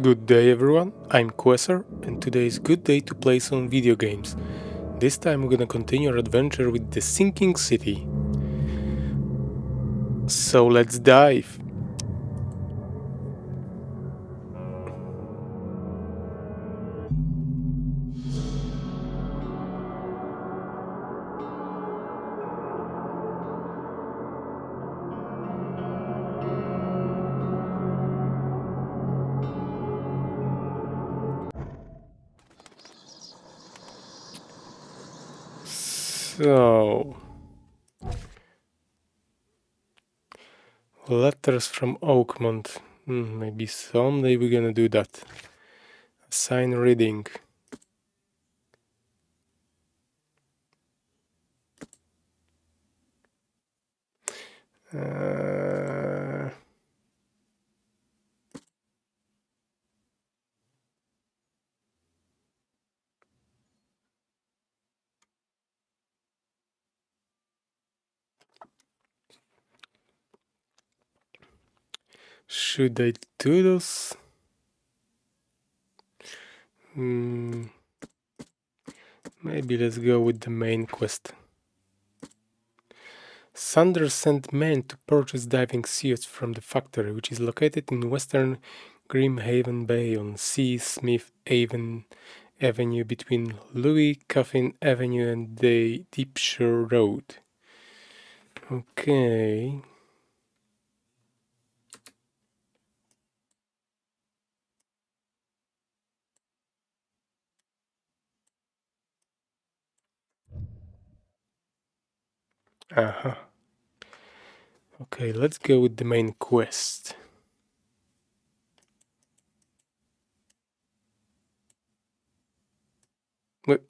Good day everyone, I'm Queser and today is good day to play some video games. This time we're gonna continue our adventure with the sinking city. So let's dive! So... letters from Oakmont. Maybe someday we're gonna do that. Assign reading. Uh, should I do this? Maybe let's go with the main quest. Sanders sent men to purchase diving suits from the factory, which is located in western Grimhaven Bay on C. Smith Avenue between Louis Coffin Avenue and the Deepshore Road. Okay. Uh-huh. Okay, let's go with the main quest. What?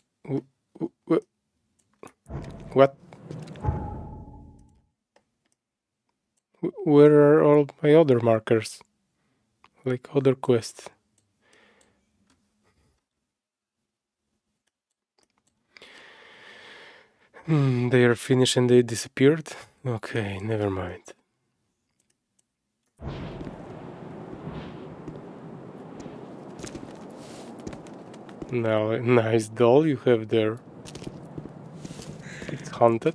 What? Where are all my other markers? Like other quests. They are finished and they disappeared? Okay, never mind. Now, a nice doll you have there. It's haunted.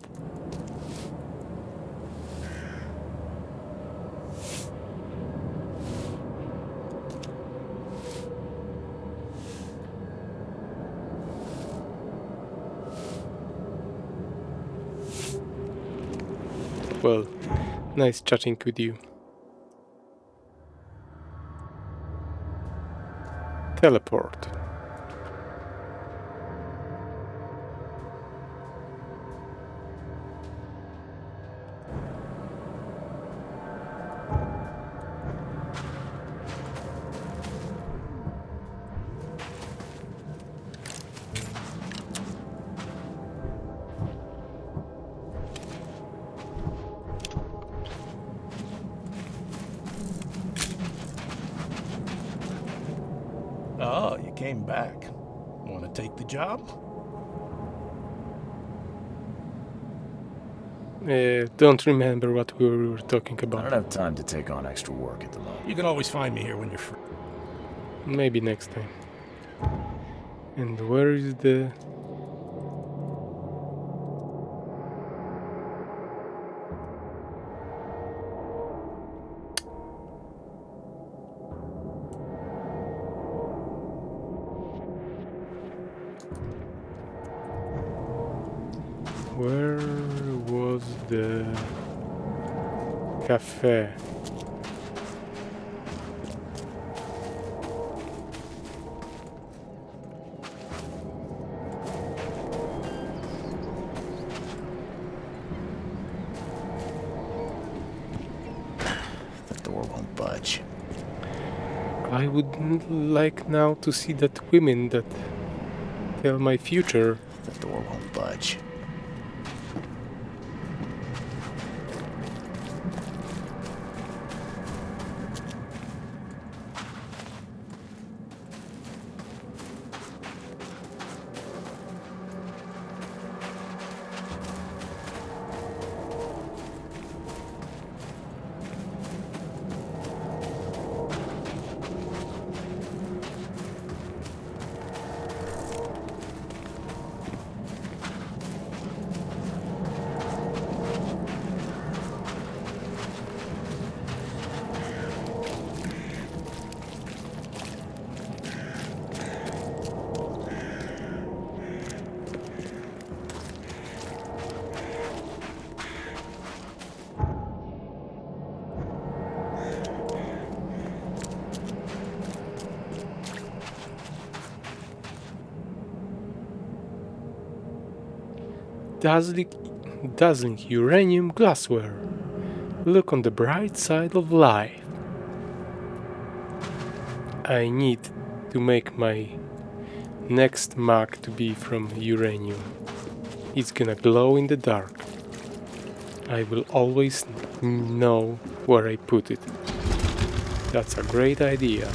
Well, nice chatting with you. Teleport. Oh, you came back. Want to take the job? Don't remember what we were talking I don't about. have time to take on extra work at the moment. You can always find me here when you're free. Maybe next time. And where is the... Where was the cafe? The door won't budge. I would like now to see that women that tell my future. The door won't budge. dazzling uranium glassware. Look on the bright side of life. I need to make my next mug to be from uranium. It's gonna glow in the dark. I will always know where I put it. That's a great idea.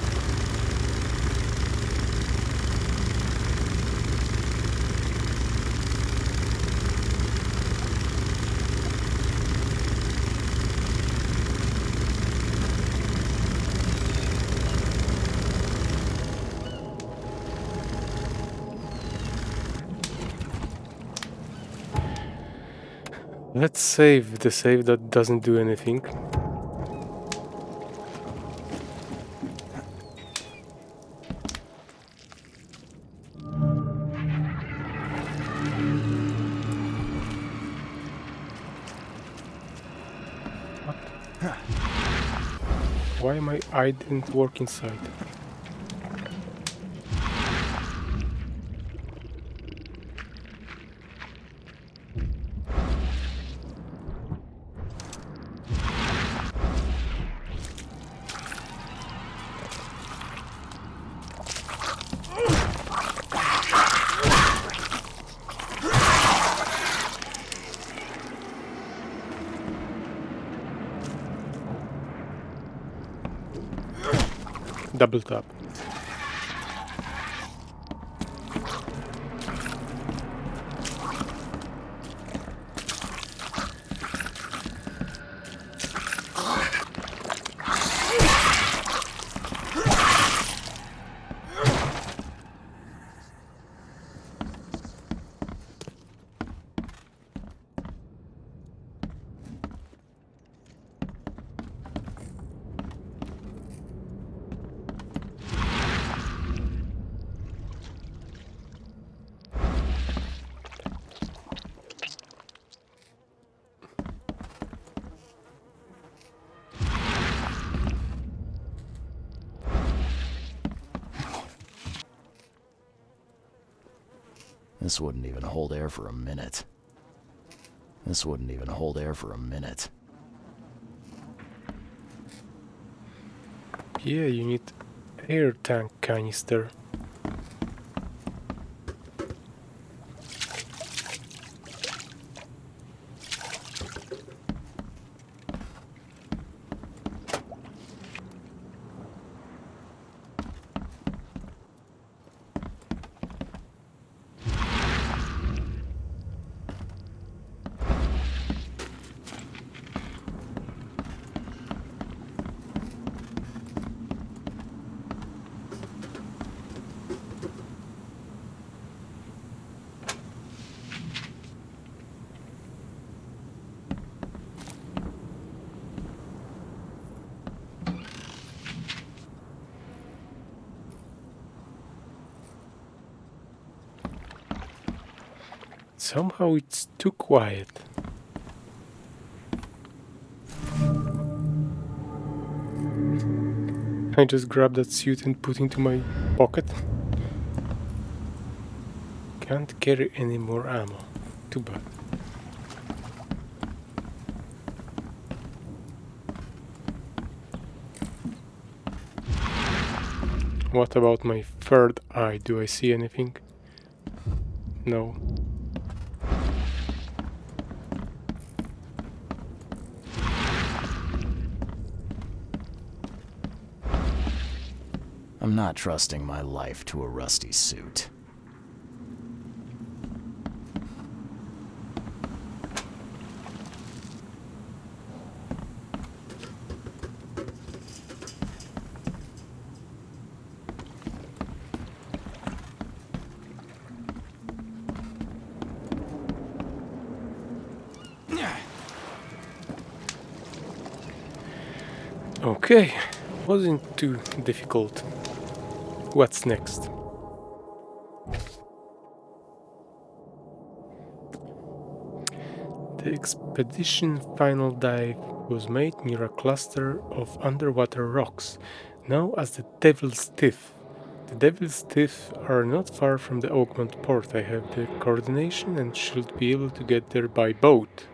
Let's save the save that doesn't do anything. Why my eye didn't work inside? Double tap. This wouldn't even hold air for a minute. This wouldn't even hold air for a minute. Yeah, you need air tank canister. Somehow it's too quiet. I just grab that suit and put into my pocket. Can't carry any more ammo. Too bad. What about my third eye? Do I see anything? No. I'm not trusting my life to a rusty suit. Okay, wasn't too difficult. What's next? The expedition final dive was made near a cluster of underwater rocks, known as the Devil's Tiff. The Devil's Teeth are not far from the Oakmont port. I have the coordination and should be able to get there by boat.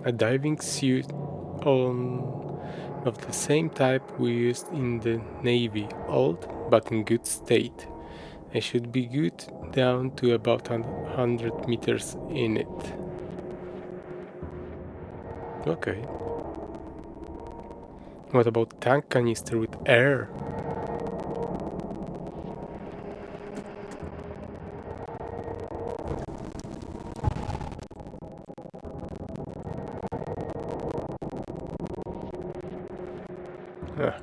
A diving suit of the same type we used in the Navy, old but in good state. I should be good down to about 100 meters in it. Okay. What about tank canister with air?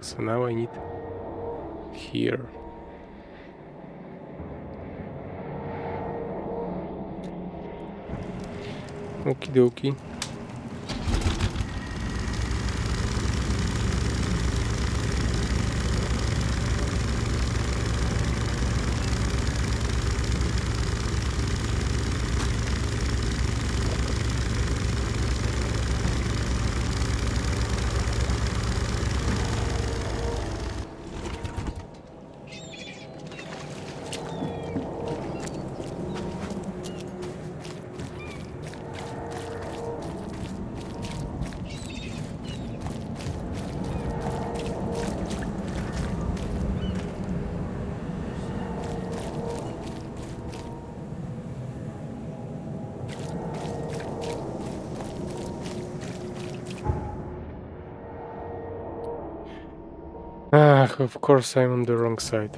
So now I need here. Okie dokie. Of course I'm on the wrong side.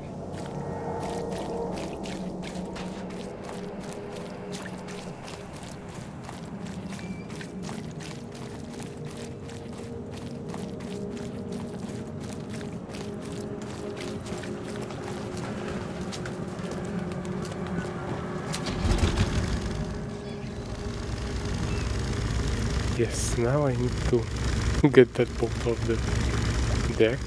Yes, now I need to get that boat off the deck.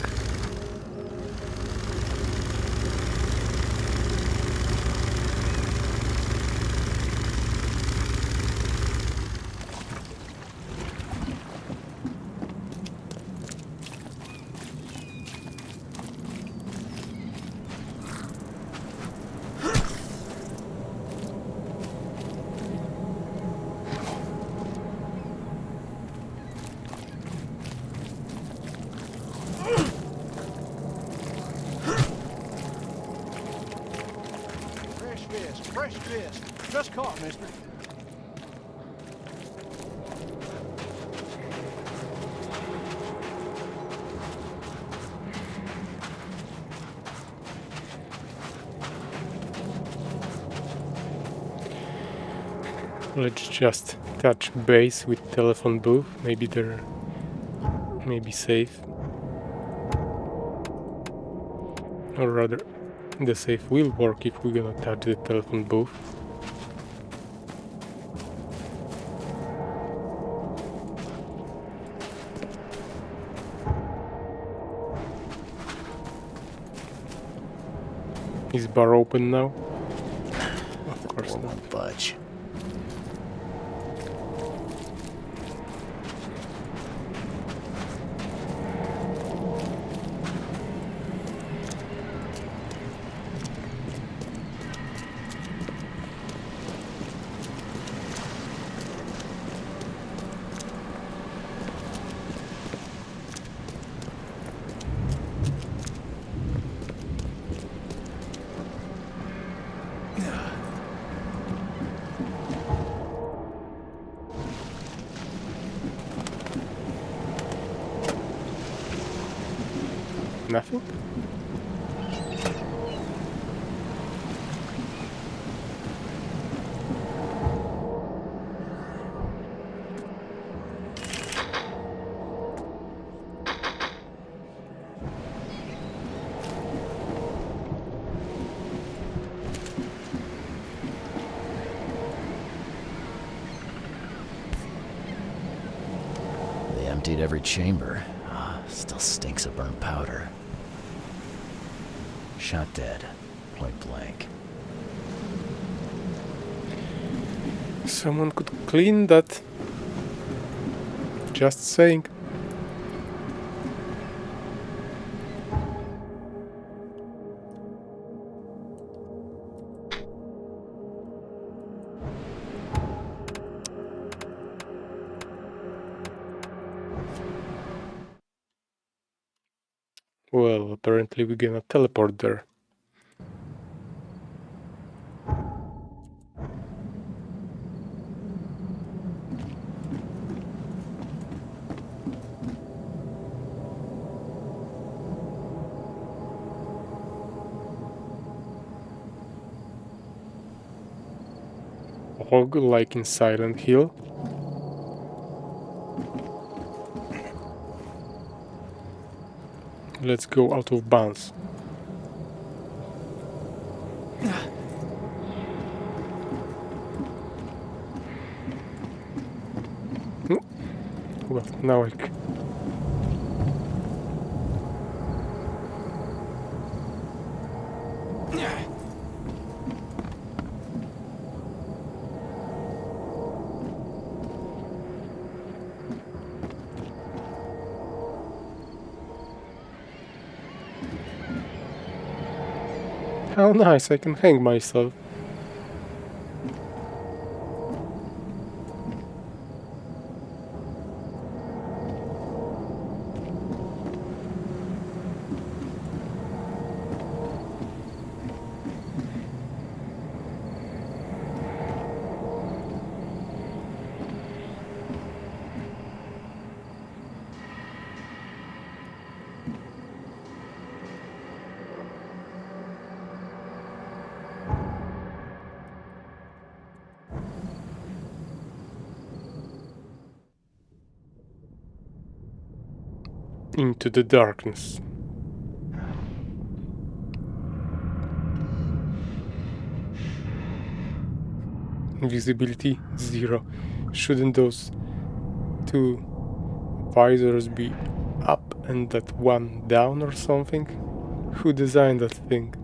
Fresh fish. Just caught, mister. Let's just touch base with telephone booth. Maybe they're safe. Or rather, the safe will work if we're gonna touch the telephone booth. Is bar open now? Of course not. Won't budge. Nothing? They emptied every chamber. Still stinks of burnt powder. Shot dead. Point blank. Someone could clean that. Just saying. Well, apparently we're gonna teleport there. Hog like in Silent Hill. Let's go out of bounds. Well, now how nice, I can hang myself. Into the darkness. Visibility 0. Shouldn't those two visors be up and that one down or something? Who designed that thing?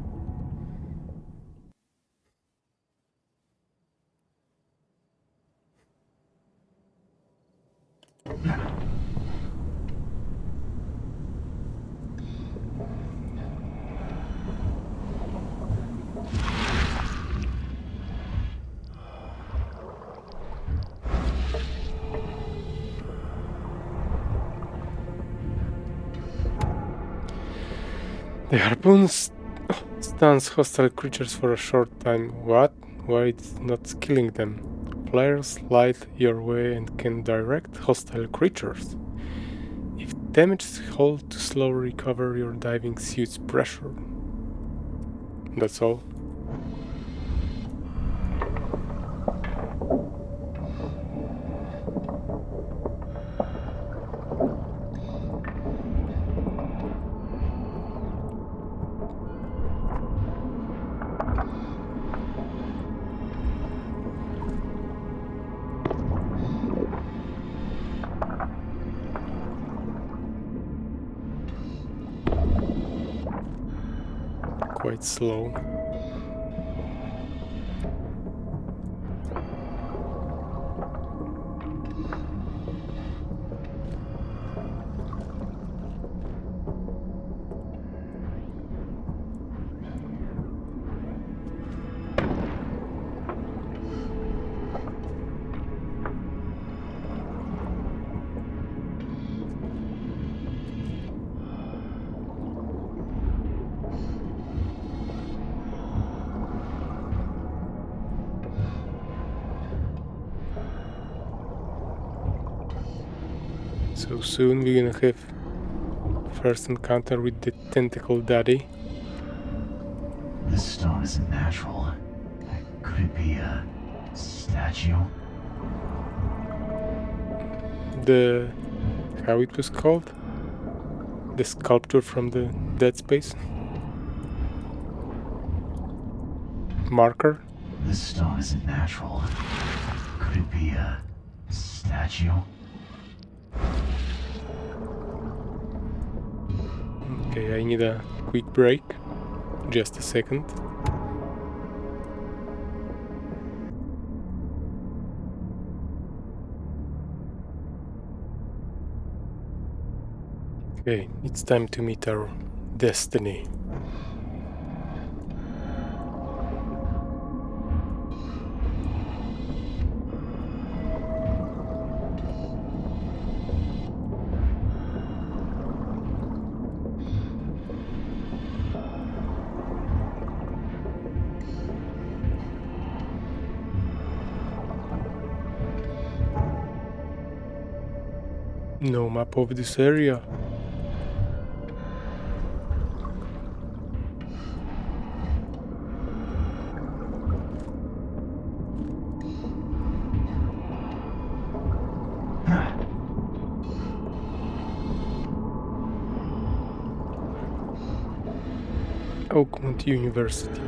The harpoon stuns hostile creatures for a short time. What? Why it's not killing them? Players slide your way and can direct hostile creatures. If damaged, hold to slow recover your diving suit's pressure. That's all. Quite slow. So soon we're gonna have first encounter with the tentacle daddy. This stone isn't natural. Could it be a statue? The... how it was called? The sculpture from the Dead Space? Marker? This stone isn't natural. Could it be a statue? Okay, I need a quick break. Just a second. Okay, it's time to meet our destiny. No map of this area. Oakland University.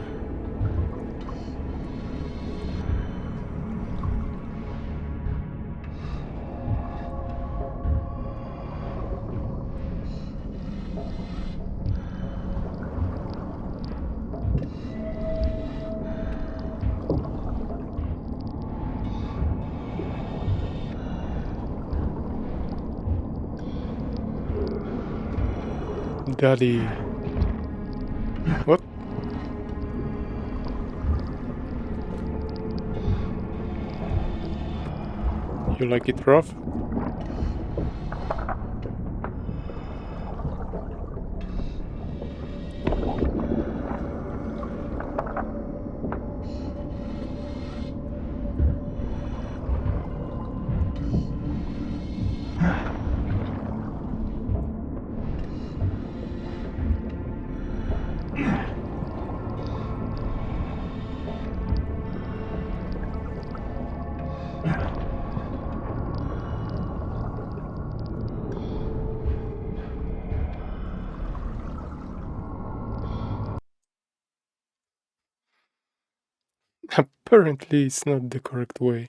Daddy. What? You like it rough? Apparently it's not the correct way.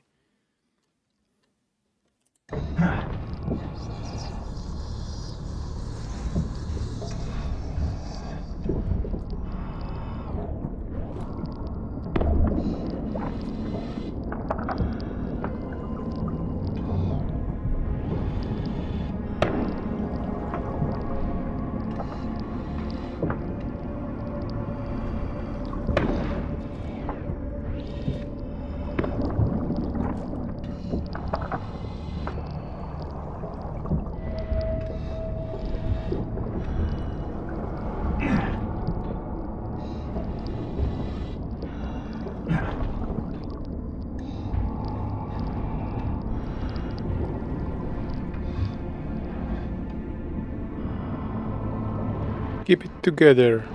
Keep it together.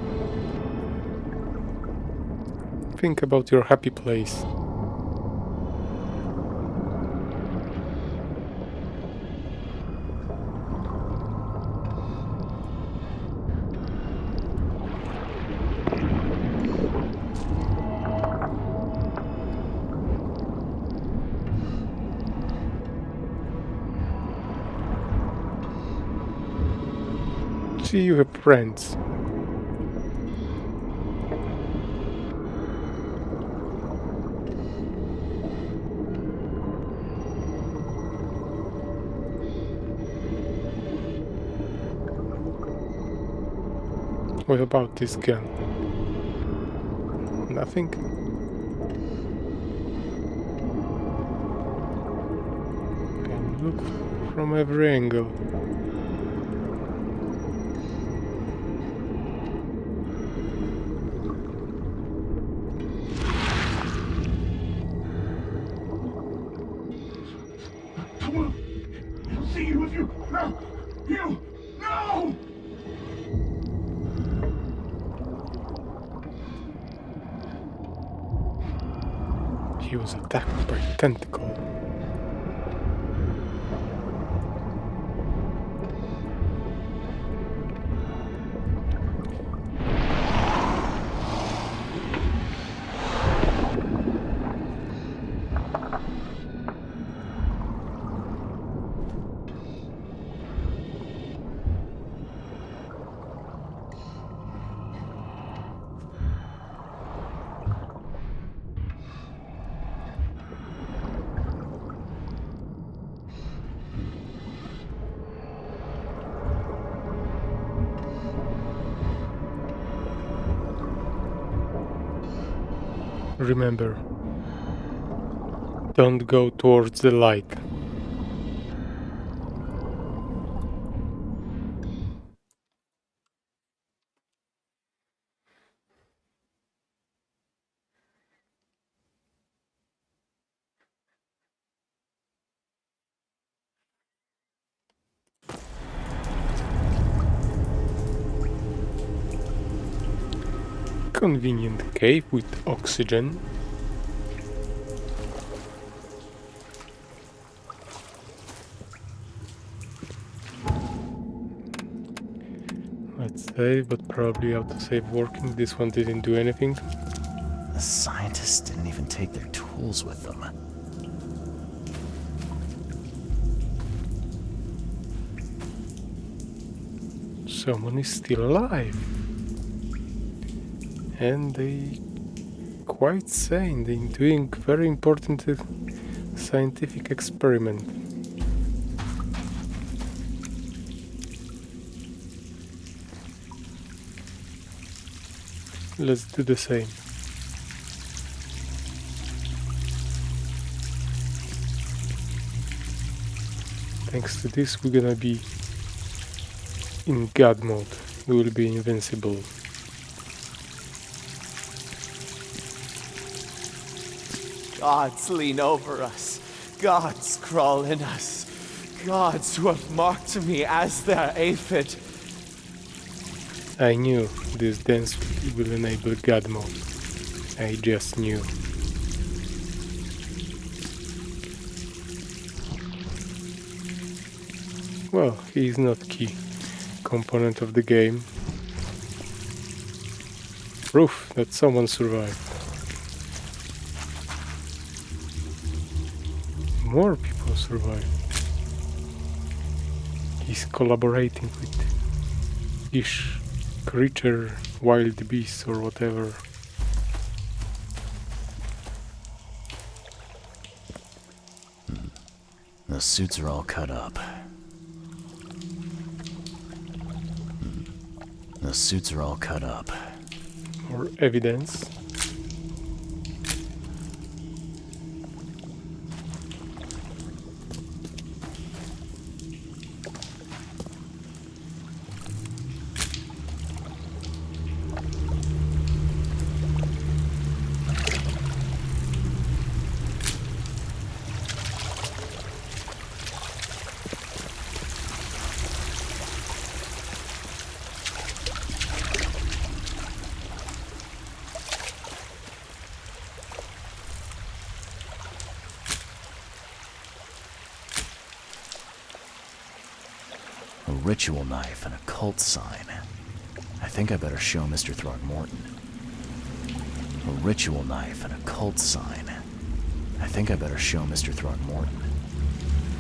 Think about your happy place. See, you have friends. What about this gun? Nothing? And look from every angle. I'll see you if you... No! You! No! He was attacked by a tentacle. Remember, don't go towards the light. Convenient cave with oxygen. Let's save, but probably autosave working. This one didn't do anything. The scientists didn't even take their tools with them. Someone is still alive. And they quite sane. They're doing very important scientific experiment. Let's do the same. Thanks to this, we're gonna be in God mode. We will be invincible. Gods lean over us. Gods crawl in us. Gods who have marked me as their aphid. I knew this dance will enable God mode. I just knew. Well, he is not key component of the game. Proof that someone survived. More people survived. He's collaborating with each creature, wild beast or whatever. The suits are all cut up. The suits are all cut up. More evidence. A ritual knife and a cult sign. I think I better show Mr. Throgmorton. A ritual knife and a cult sign. I think I better show Mr. Throgmorton.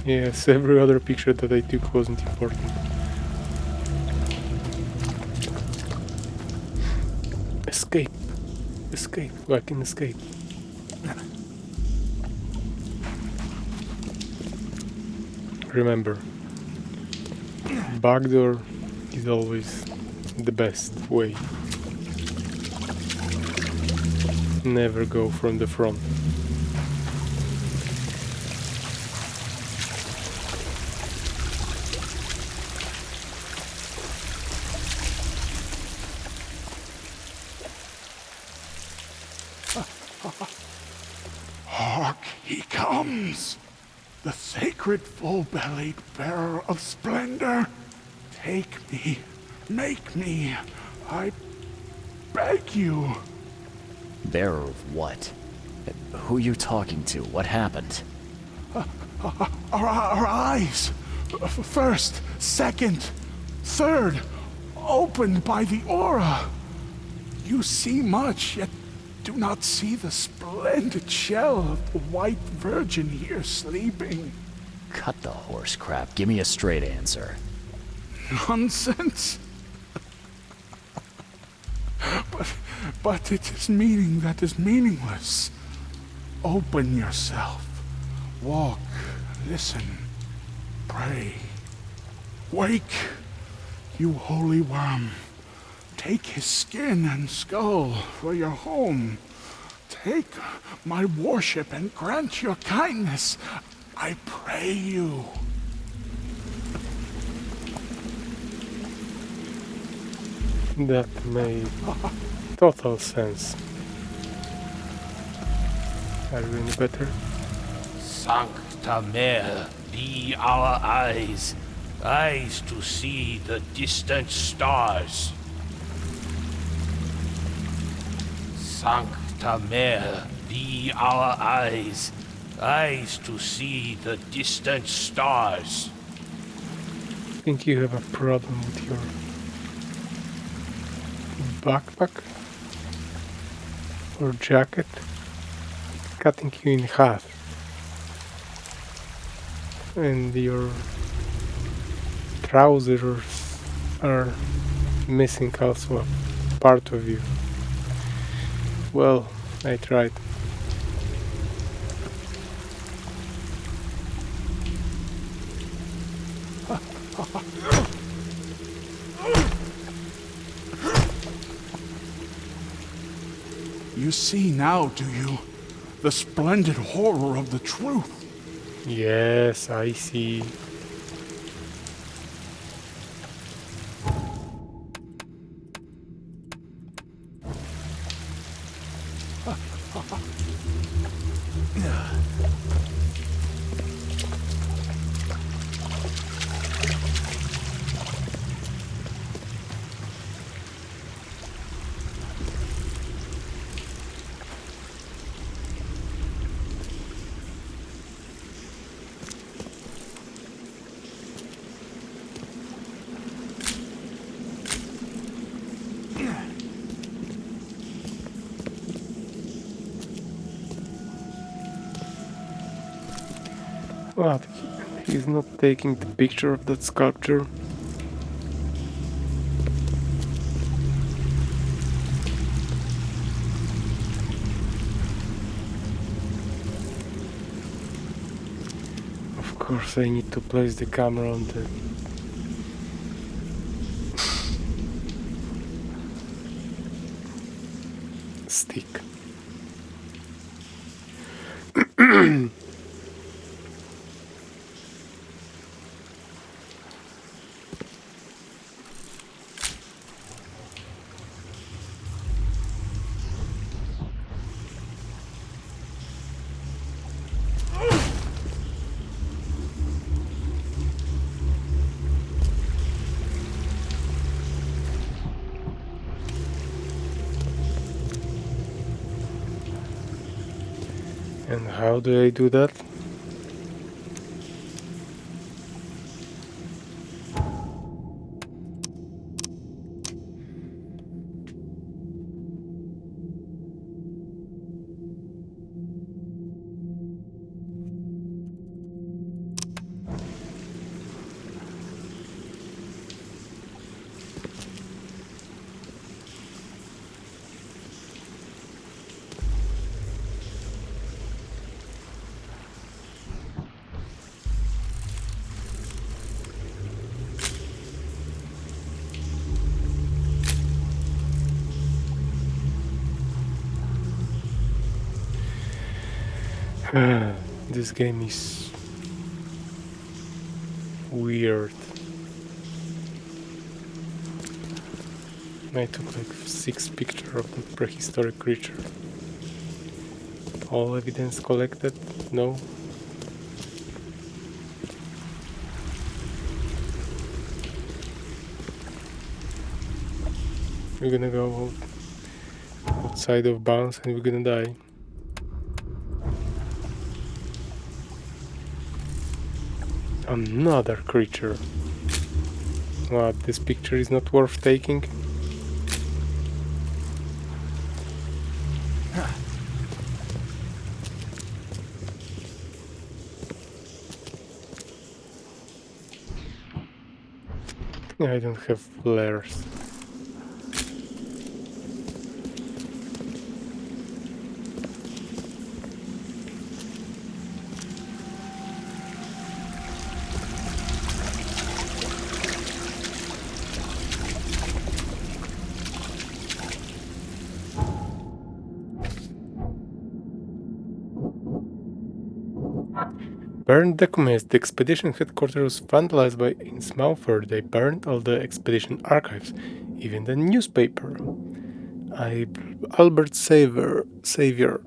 Yes, every other picture that I took wasn't important. Escape. Escape. I can escape. Remember, backdoor is always the best way. Never go from the front. Hark, he comes! The sacred full-bellied bearer of splendor! Take me, make me, I beg you. Bearer of what? Who are you talking to? What happened? Our eyes, first, second, third, opened by the aura. You see much, yet do not see the splendid shell of the white virgin here sleeping. Cut the horse crap. Give me a straight answer. Nonsense. But it is meaning that is meaningless. Open yourself. Walk, listen, pray. Wake, you holy worm. Take his skin and skull for your home. Take my worship and grant your kindness. I pray you. That made total sense. Are you any better? Sancta Mare, be our eyes, eyes to see the distant stars. Sancta Mare, be our eyes, eyes to see the distant stars. I think you have a problem with your backpack or jacket, cutting you in half, and your trousers are missing also a part of you. Well, I tried. You see now, do you? The splendid horror of the truth. Yes, I see. What? He's not taking the picture of that sculpture? Of course I need to place the camera on the stick. And how do I do that? This game is weird. I took like 6 pictures of the prehistoric creature. All evidence collected? No. We're gonna go outside of bounds and we're gonna die. Another creature. What, this picture is not worth taking? I don't have flares. Burned documents. The expedition headquarters was vandalized by Innsmouther. They burned all the expedition archives, even the newspaper. Albert Savior.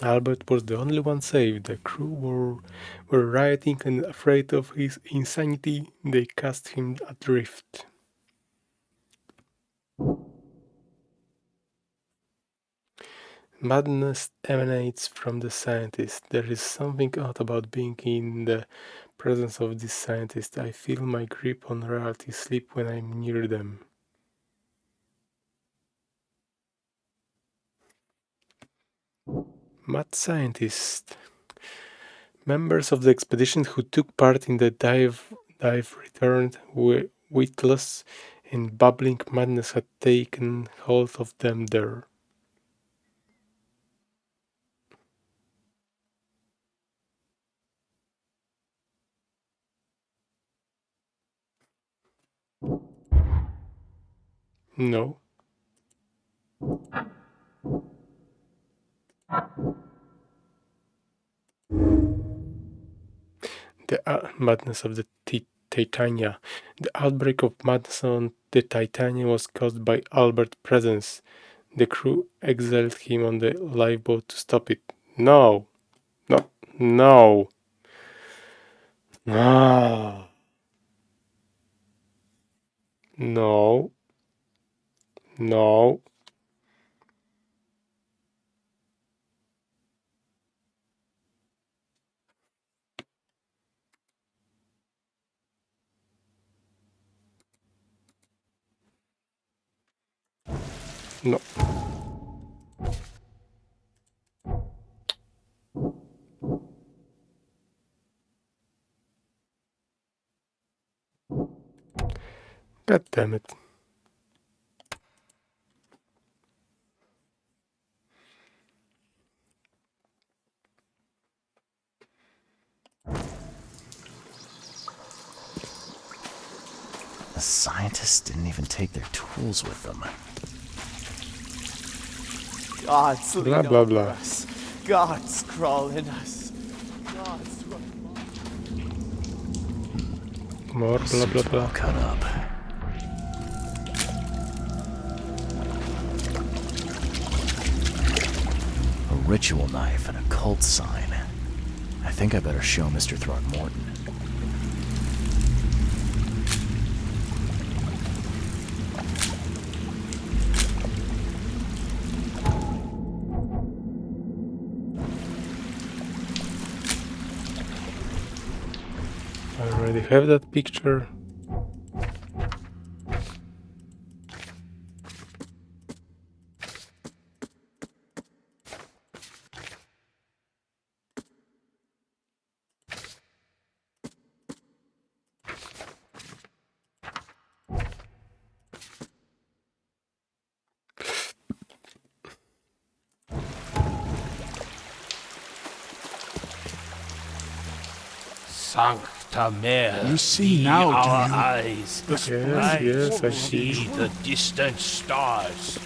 Albert was the only one saved. The crew were rioting and afraid of his insanity. They cast him adrift. Madness emanates from the scientist. There is something odd about being in the presence of this scientist. I feel my grip on reality slip when I'm near them. Mad scientist. Members of the expedition who took part in the dive returned weightless, and bubbling madness had taken hold of them there. No. The madness of the Titania. The outbreak of madness on the Titania was caused by Albert's presence. The crew exiled him on the lifeboat to stop it. No. No. No. Ah. No. No. No. God damn it. The scientists didn't even take their tools with them. God's Blah, lean blah, over blah. us. God's crawl in us. God's More blah, blah, Suits were all blah. cut up. A ritual knife and a cult sign. I think I better show Mr. Throgmorton. I already have that picture. Sancta Mare, You see be now, do our you? eyes. The Yes, yes, I see. See the distant stars.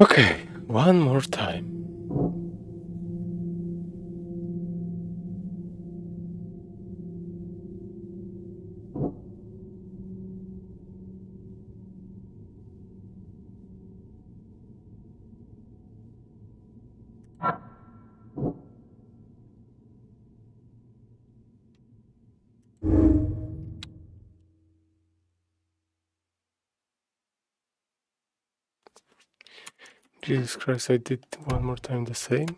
Okay, one more time. Jesus Christ, I did one more time the same.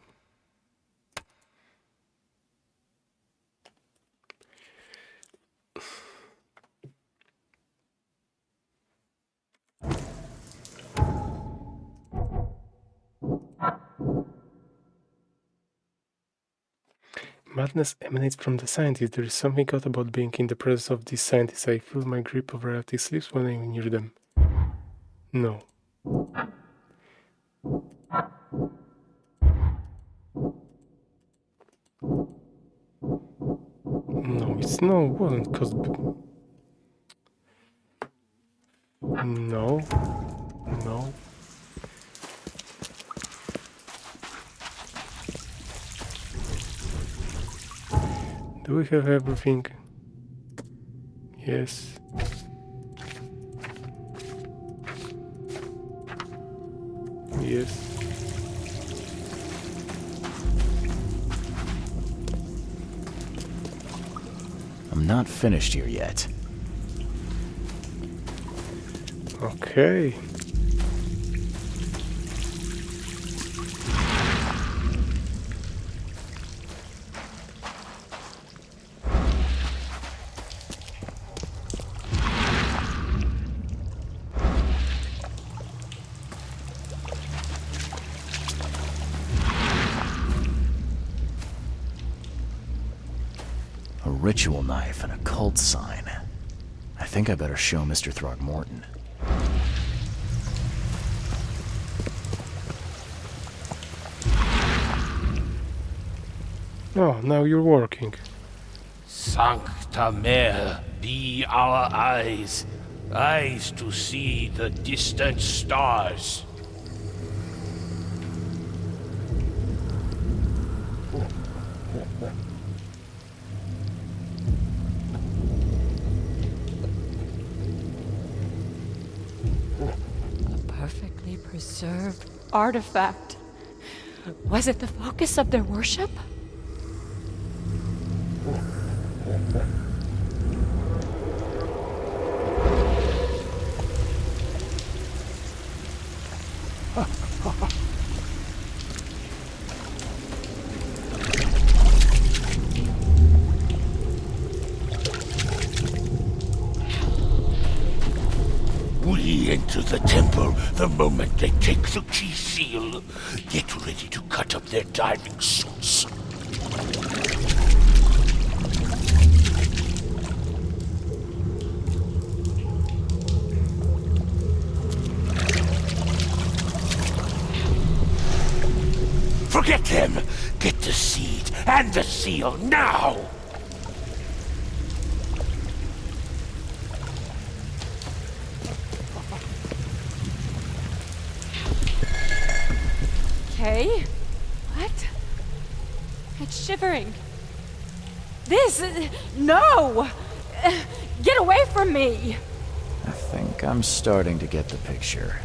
Madness emanates from the scientist. There is something odd about being in the presence of these scientists. I feel my grip of reality slips when I'm near them. No. No, it's no, it wasn't caused. No. No. Do we have everything? Yes. Yes. I'm not finished here yet. Okay. A ritual knife and a cult sign. I think I better show Mr. Throgmorton. Oh, now you're working. Sancta Mare, be our eyes, eyes to see the distant stars. A perfectly preserved artifact. Was it the focus of their worship? We enter the temple the moment they take the key seal. Get ready to cut up their diving suits. Forget them! Get the seed and the seal now! Okay. What? It's shivering. This... No! Get away from me! I think I'm starting to get the picture.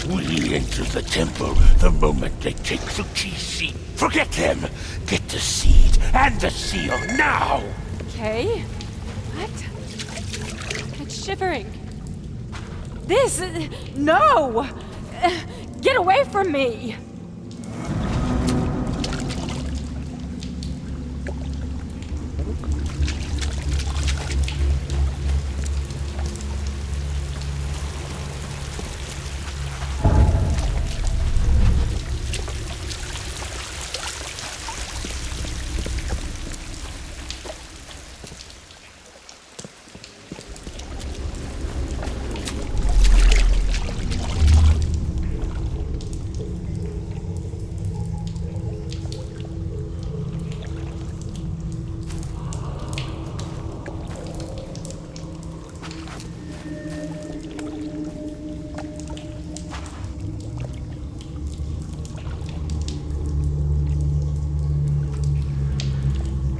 We enter the temple the moment they take the key seed. Forget them! Get the seed and the seal now! Okay. What? It's shivering. This... No! Get away from me!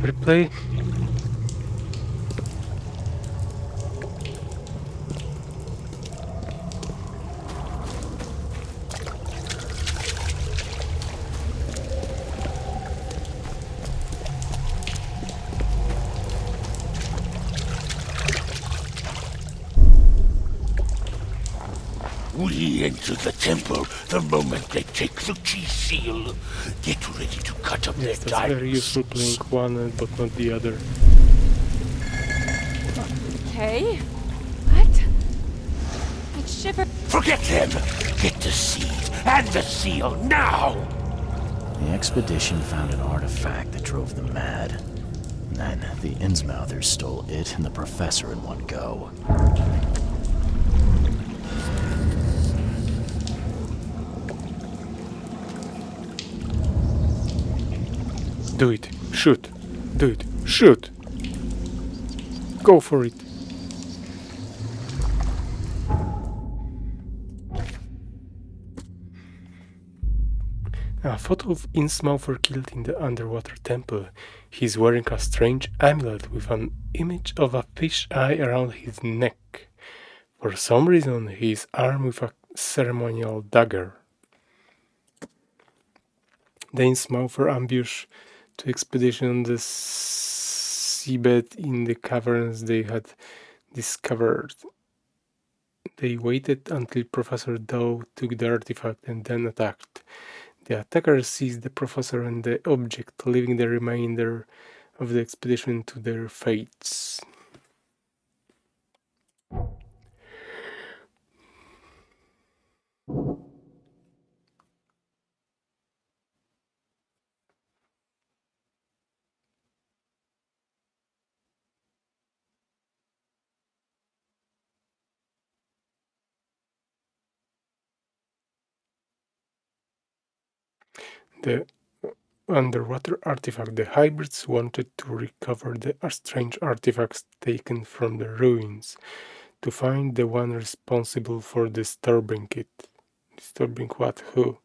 Replay. We enter the temple the moment they take the key seal. Get ready to cut up Yes, their that's very useful playing dinosaurs. one but not the other. Okay. What? It shivered. Forget them! Get the seed and the seal now! The expedition found an artifact that drove them mad. Then the Innsmouthers stole it and the professor in one go. Do it. Shoot. Do it. Shoot. Go for it. A photo of Innsmouther killed in the underwater temple. He's wearing a strange amulet with an image of a fish eye around his neck. For some reason, he is armed with a ceremonial dagger. The Innsmouther ambush to expedition on the seabed in the caverns they had discovered. They waited until Professor Doe took the artifact and then attacked. The attackers seized the professor and the object, leaving the remainder of the expedition to their fates. The underwater artifact. The hybrids wanted to recover the strange artifacts taken from the ruins, to find the one responsible for disturbing it. Disturbing what? Who?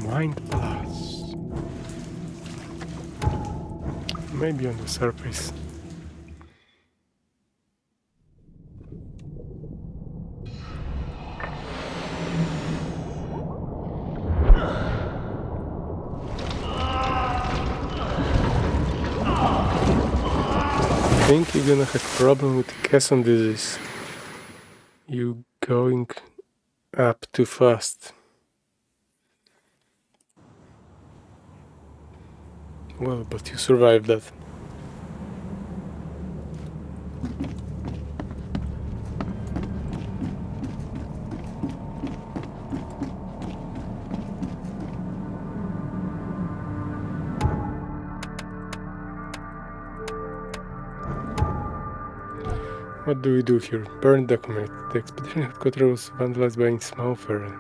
Mind Plus. Maybe on the surface. I think you're gonna have problem with Kesson disease. You going up too fast. Well, but you survived that. What do we do here? Burn document. The expedition headquarters was vandalized by Innsmouther.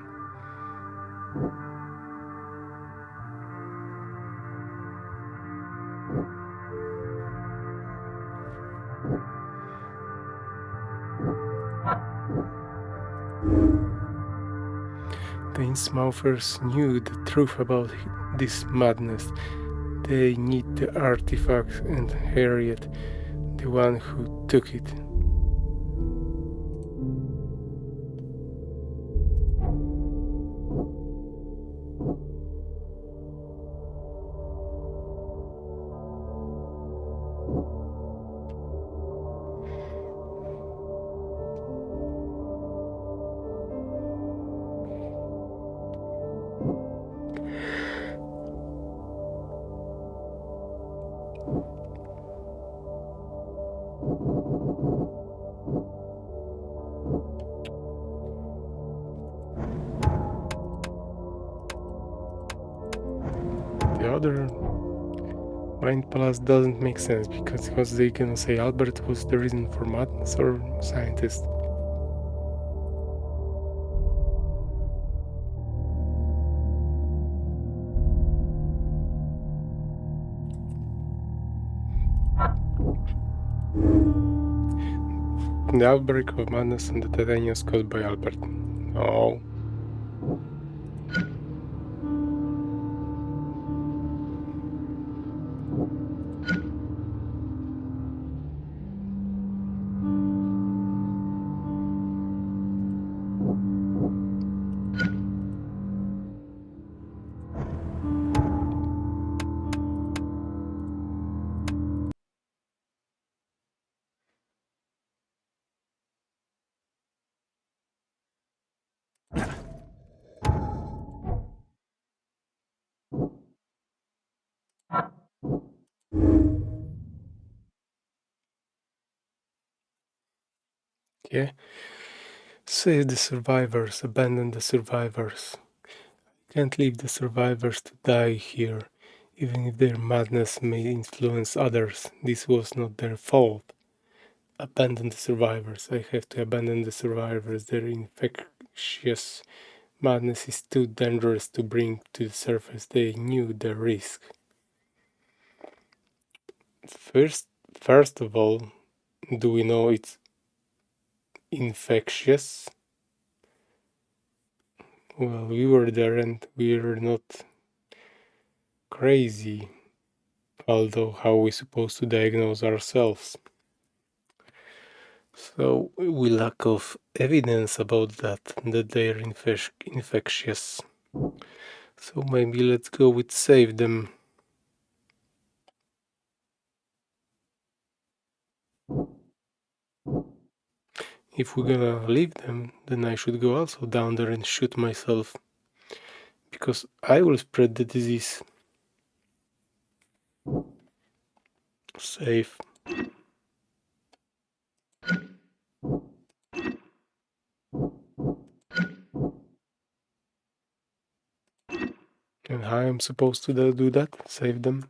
The Innsmouthers knew the truth about this madness. They need the artifact and Harriet, the one who took it. The other Mind Palace doesn't make sense because they gonna say Albert was the reason for madness or scientist. The outbreak of madness on the Titania is caused by Albert. No. Yeah. Save the survivors, abandon the survivors. Can't leave the survivors to die here, even if their madness may influence others. This was not their fault. Abandon the survivors. I have to abandon the survivors. Their infectious madness is too dangerous to bring to the surface. They knew the risk. First of all, do we know it's infectious? Well, we were there and we're not crazy. Although, how are we supposed to diagnose ourselves? So, we lack of evidence about that they're infectious. So maybe let's go with save them. If we're gonna leave them, then I should go also down there and shoot myself. Because I will spread the disease. Save. And how I'm supposed to do that? Save them.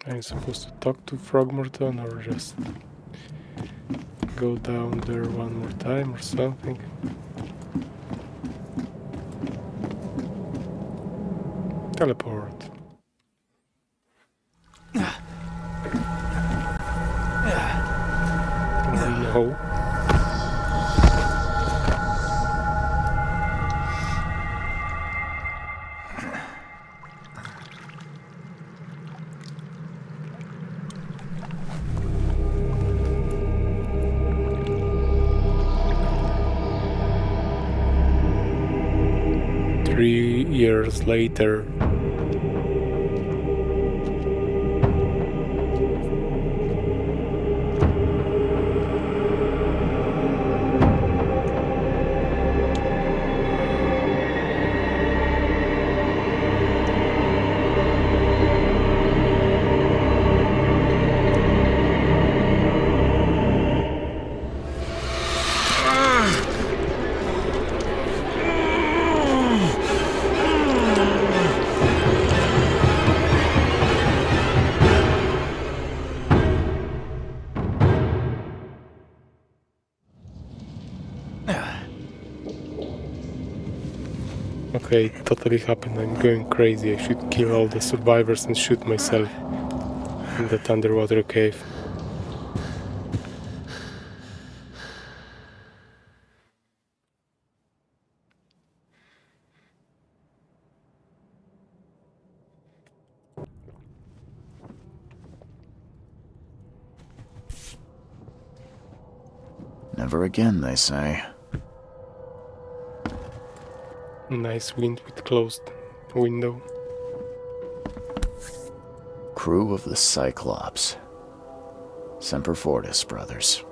I'm supposed to talk to Frogmorton or just go down there one more time or something. Teleport. No. Years later. Okay, it totally happened. I'm going crazy. I should kill all the survivors and shoot myself in that underwater cave. Never again, they say. Nice wind with closed window. Crew of the Cyclops. Semper Fortis, brothers.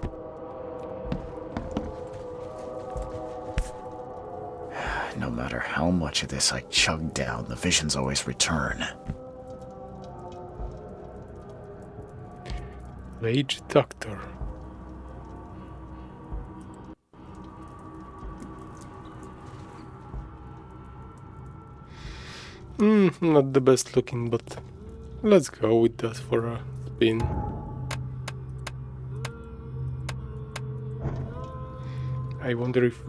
No matter how much of this I chug down, the visions always return. Rage Doctor. Not the best looking, but let's go with that for a spin. I wonder if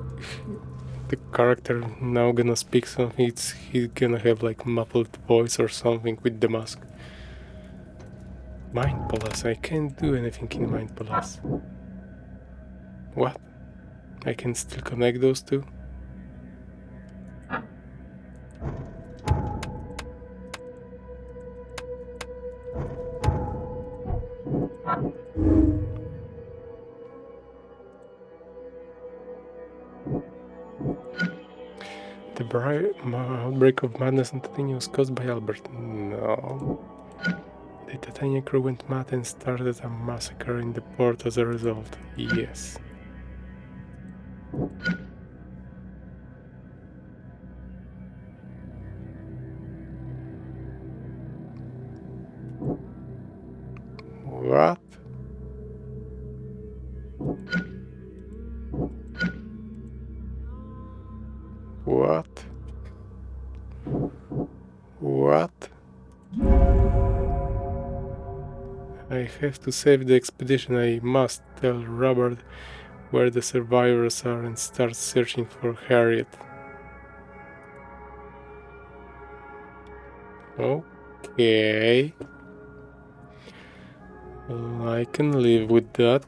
the character now gonna speak something, he's gonna have like muffled voice or something with the mask. Mind Palace, I can't do anything in Mind Palace. What? I can still connect those two? The outbreak of madness on Titania was caused by Albert. No. The Titania crew went mad and started a massacre in the port as a result. Yes. What? What? What? I have to save the expedition. I must tell Robert where the survivors are and start searching for Harriet. Okay. I can live with that.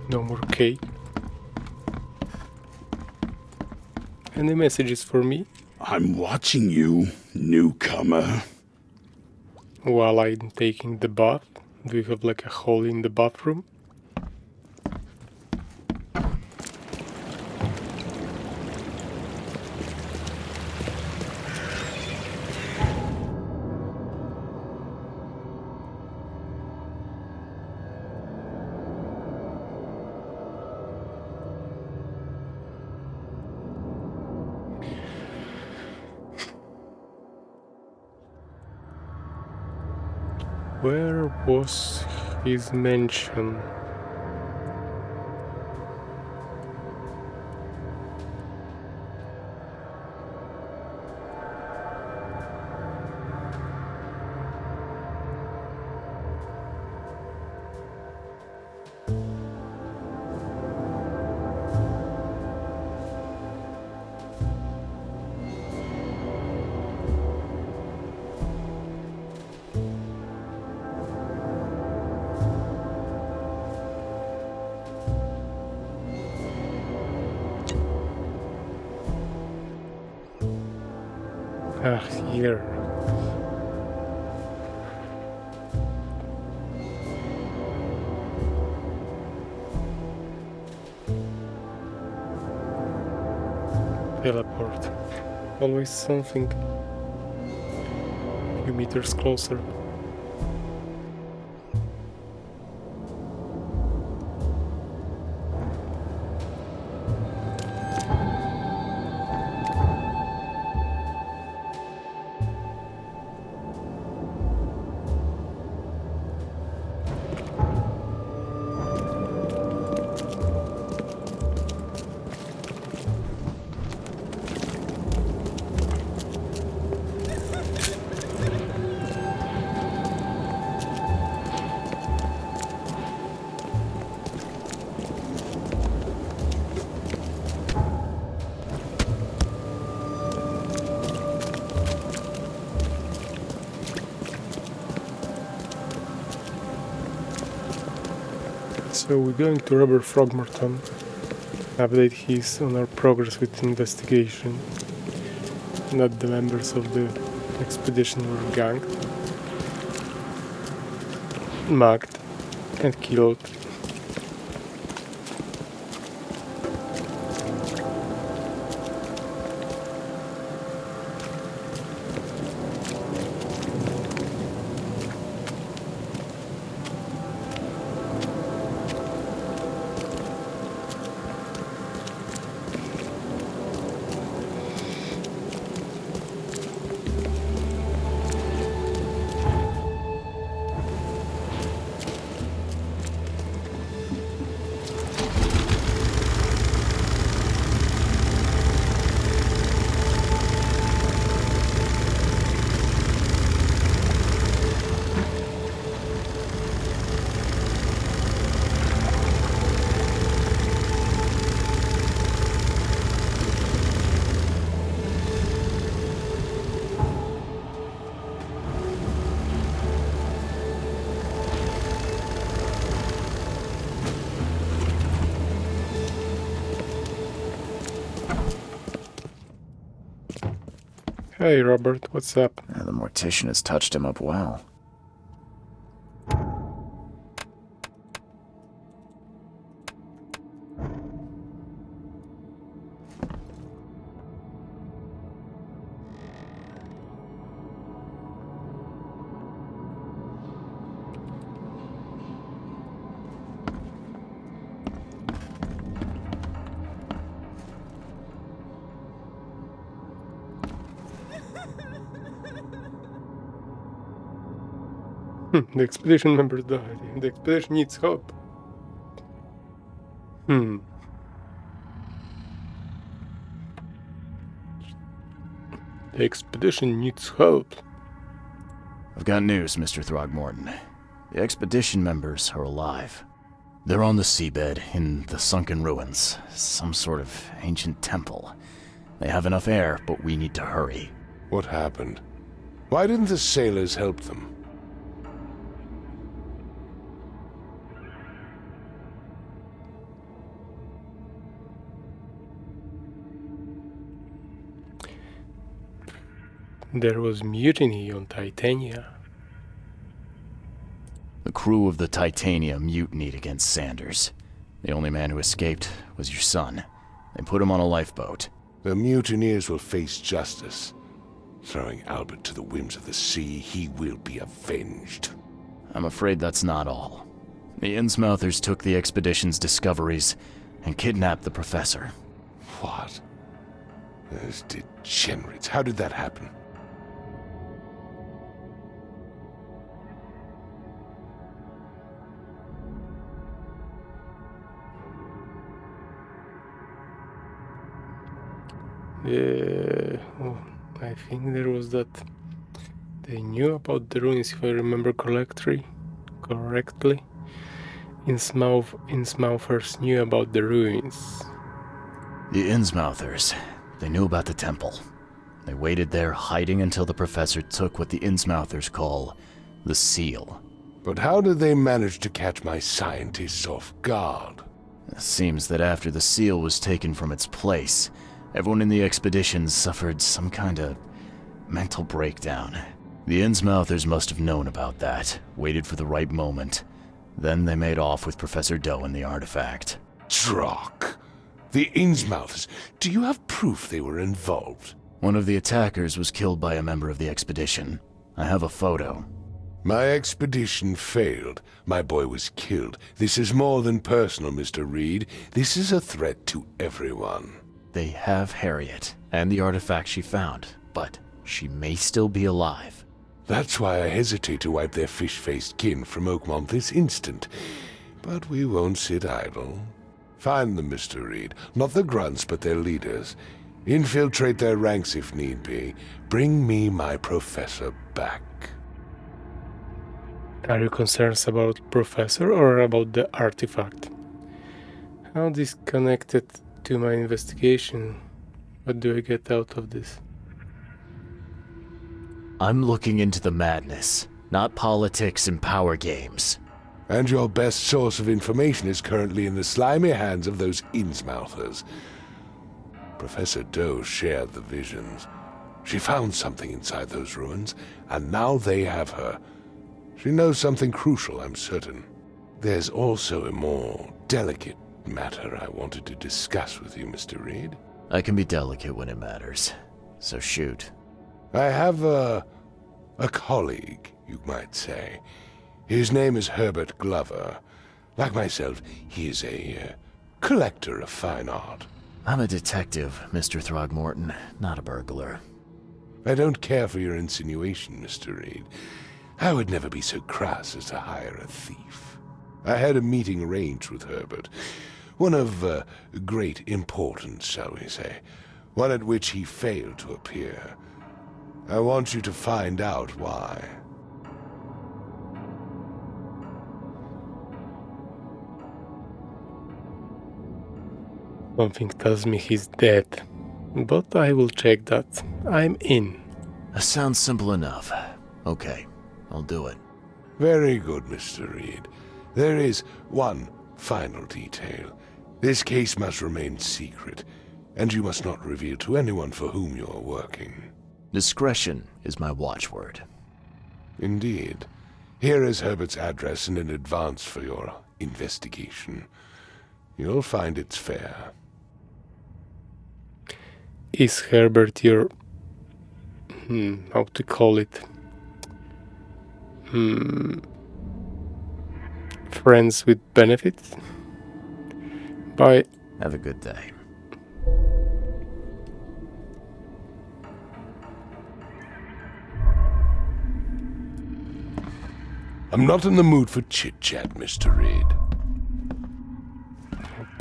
No more cake. Any messages for me? I'm watching you, newcomer. While I'm taking the bath? Do you have like a hole in the bathroom? Where was his mansion? Ah, here. Teleport. Always something. A few meters closer. So we're going to Robert Frogmorton, update his on our progress with investigation. That the members of the expedition were ganged, mugged, and killed. Hey Robert, what's up? The mortician has touched him up well. The expedition members died. The expedition needs help. The expedition needs help. I've got news, Mr. Throgmorton. The expedition members are alive. They're on the seabed in the sunken ruins, some sort of ancient temple. They have enough air, but we need to hurry. What happened? Why didn't the sailors help them? There was mutiny on Titania. The crew of the Titania mutinied against Sanders. The only man who escaped was your son. They put him on a lifeboat. The mutineers will face justice. Throwing Albert to the whims of the sea, he will be avenged. I'm afraid that's not all. The Innsmouthers took the expedition's discoveries and kidnapped the professor. What? Those degenerates. How did that happen? I think there was that they knew about the ruins, if I remember correctly. Innsmouthers knew about the ruins. The Innsmouthers, they knew about the temple. They waited there, hiding until the professor took what the Innsmouthers call the seal. But how did they manage to catch my scientists off guard? It seems that after the seal was taken from its place, everyone in the expedition suffered some kind of mental breakdown. The Innsmouthers must have known about that, waited for the right moment. Then they made off with Professor Doe and the artifact. Drock. The Innsmouthers. Do you have proof they were involved? One of the attackers was killed by a member of the expedition. I have a photo. My expedition failed. My boy was killed. This is more than personal, Mr. Reed. This is a threat to everyone. They have Harriet and the artifact she found, but she may still be alive. That's why I hesitate to wipe their fish-faced kin from Oakmont this instant. But we won't sit idle. Find them, Mr. Reed. Not the grunts, but their leaders. Infiltrate their ranks if need be. Bring me my professor back. Are you concerned about Professor or about the artifact? How this connected to my investigation? What do I get out of this? I'm looking into the madness, not politics and power games. And your best source of information is currently in the slimy hands of those Innsmouthers. Professor Doe shared the visions. She found something inside those ruins, and now they have her. She knows something crucial, I'm certain. There's also a more delicate matter I wanted to discuss with you, Mr. Reed. I can be delicate when it matters, so shoot. I have a colleague, you might say. His name is Herbert Glover. Like myself, he is a collector of fine art. I'm a detective, Mr. Throgmorton, not a burglar. I don't care for your insinuation, Mr. Reed. I would never be so crass as to hire a thief. I had a meeting arranged with Herbert. One of great importance, shall we say. One at which he failed to appear. I want you to find out why. Something tells me he's dead. But I will check that. I'm in. Sounds simple enough. Okay, I'll do it. Very good, Mr. Reed. There is one final detail. This case must remain secret, and you must not reveal to anyone for whom you are working. Discretion is my watchword. Indeed. Here is Herbert's address and an advance for your investigation. You'll find it's fair. Is Herbert your... how to call it? Friends with benefits? Bye. Have a good day. I'm not in the mood for chit-chat, Mr. Reed.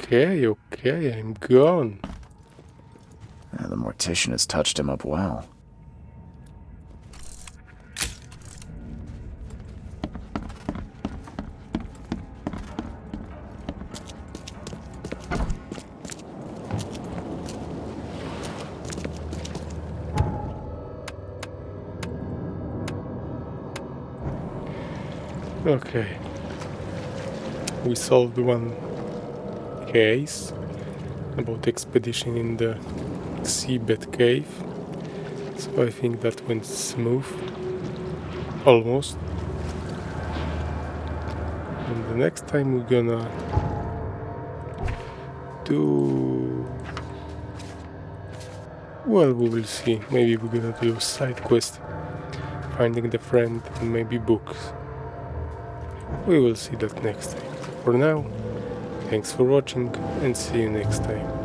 Okay, I'm gone. The mortician has touched him up well. Okay. We solved one case about expedition in the seabed cave. So I think that went smooth. Almost. And the next time we're gonna do... Well, we will see. Maybe we're gonna do a side quest. Finding the friend and maybe books. We will see that next time. For now, thanks for watching and see you next time.